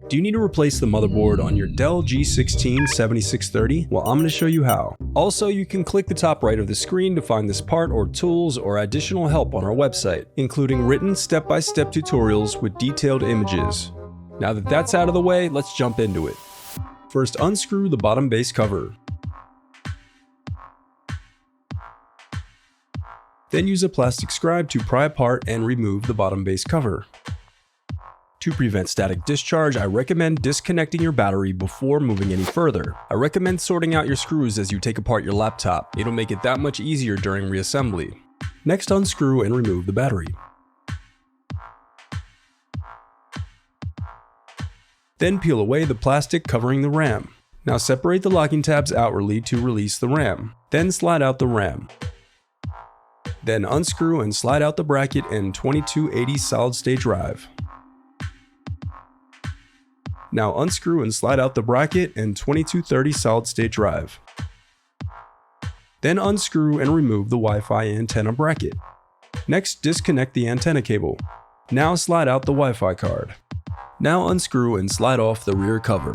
Do you need to replace the motherboard on your Dell G16 7630? Well, I'm going to show you how. Also, you can click the top right of the screen to find this part or tools or additional help on our website, including written step-by-step tutorials with detailed images. Now that that's out of the way, let's jump into it. First, unscrew the bottom base cover. Then use a plastic scribe to pry apart and remove the bottom base cover. To prevent static discharge, I recommend disconnecting your battery before moving any further. I recommend sorting out your screws as you take apart your laptop. It'll make it that much easier during reassembly. Next, unscrew and remove the battery. Then peel away the plastic covering the RAM. Now separate the locking tabs outwardly to release the RAM. Then slide out the RAM. Then unscrew and slide out the bracket and 2280 solid-state drive. Now unscrew and slide out the bracket and 2230 solid-state drive. Then unscrew and remove the Wi-Fi antenna bracket. Next, disconnect the antenna cable. Now slide out the Wi-Fi card. Now unscrew and slide off the rear cover.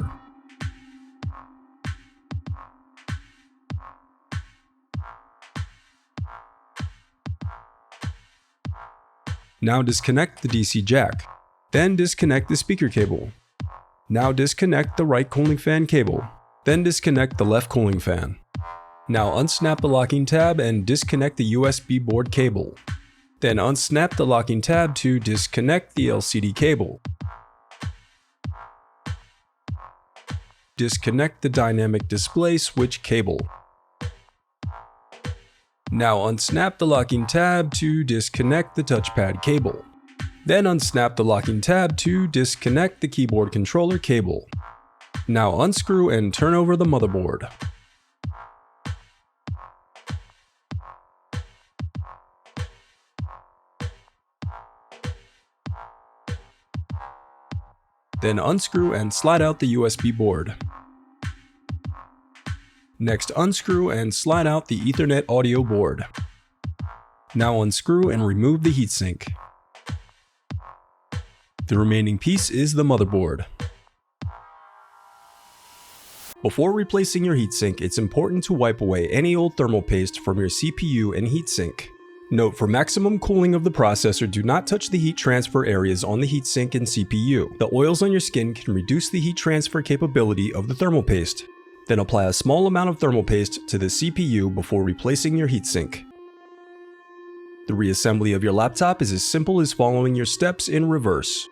Now disconnect the DC jack. Then disconnect the speaker cable. Now disconnect the right cooling fan cable. Then disconnect the left cooling fan. Now unsnap the locking tab and disconnect the USB board cable. Then unsnap the locking tab to disconnect the LCD cable. Disconnect the dynamic display switch cable. Now unsnap the locking tab to disconnect the touchpad cable. Then unsnap the locking tab to disconnect the keyboard controller cable. Now unscrew and turn over the motherboard. Then unscrew and slide out the USB board. Next, unscrew and slide out the Ethernet audio board. Now unscrew and remove the heatsink. The remaining piece is the motherboard. Before replacing your heatsink, it's important to wipe away any old thermal paste from your CPU and heatsink. Note, for maximum cooling of the processor, do not touch the heat transfer areas on the heatsink and CPU. The oils on your skin can reduce the heat transfer capability of the thermal paste. Then apply a small amount of thermal paste to the CPU before replacing your heatsink. The reassembly of your laptop is as simple as following your steps in reverse.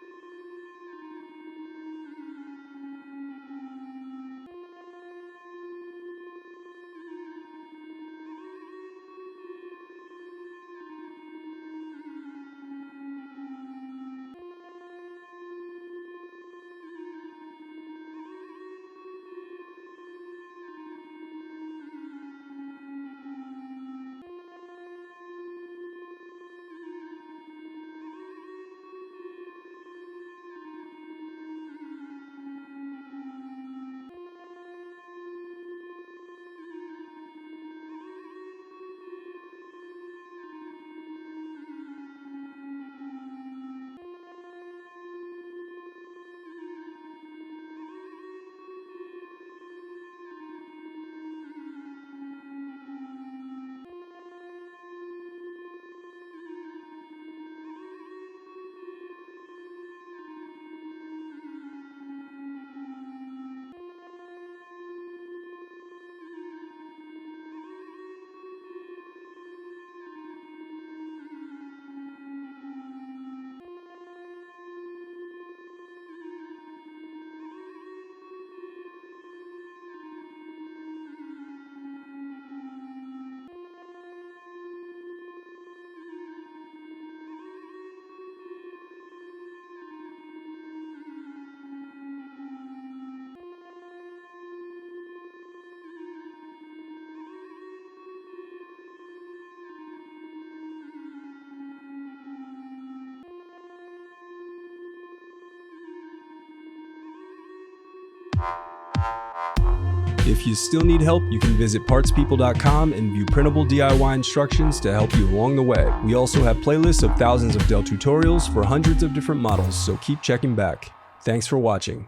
If you still need help, you can visit partspeople.com and view printable DIY instructions to help you along the way. We also have playlists of thousands of Dell tutorials for hundreds of different models, so keep checking back. Thanks for watching.